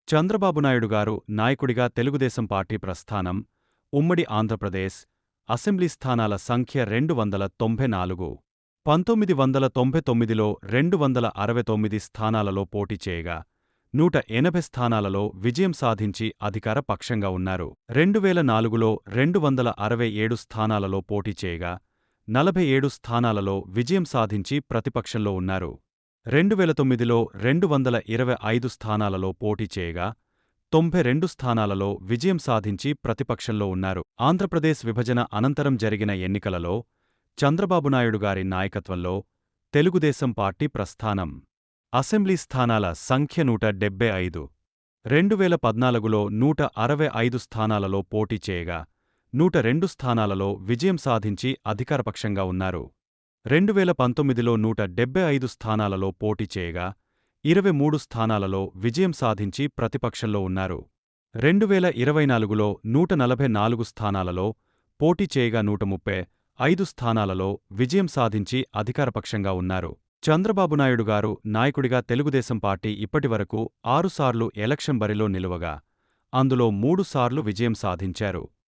చంద్రబాబు నాయుడు గారు నాయకుడిగా తెలుగుదేశం పార్టీ ప్రస్థానం. ఉమ్మడి ఆంధ్రప్రదేశ్ అసెంబ్లీ స్థానాల సంఖ్య 294. 1999లో 269 స్థానాలలో పోటీ చేయగా 180 స్థానాలలో విజయం సాధించి అధికార పక్షంగా ఉన్నారు. 2004లో 267 స్థానాలలో పోటీ చేయగా 47 స్థానాలలో విజయం సాధించి ప్రతిపక్షంలో ఉన్నారు. 2009లో 225 స్థానాలలో పోటీ చేయగా 92 స్థానాలలో విజయం సాధించి ప్రతిపక్షంలో ఉన్నారు. ఆంధ్రప్రదేశ్ విభజన అనంతరం జరిగిన ఎన్నికలలో చంద్రబాబు నాయుడు గారి నాయకత్వంలో తెలుగుదేశం పార్టీ ప్రస్థానం. అసెంబ్లీ స్థానాల సంఖ్య 175. 2014లో 165 స్థానాలలో పోటీ చేయగా 102 స్థానాలలో విజయం సాధించి అధికారపక్షంగా ఉన్నారు. 2019లో 175 స్థానాలలో పోటీ చేయగా 23 స్థానాలలో విజయం సాధించి ప్రతిపక్షంలో ఉన్నారు. 2024లో 144 స్థానాలలో పోటీ చేయగా 135 స్థానాలలో విజయం సాధించి అధికారపక్షంగా ఉన్నారు. చంద్రబాబు నాయుడు గారు నాయకుడిగా తెలుగుదేశం పార్టీ ఇప్పటివరకు 6 సార్లు ఎలక్షన్ బరిలో నిలువగా అందులో 3 సార్లు విజయం సాధించారు.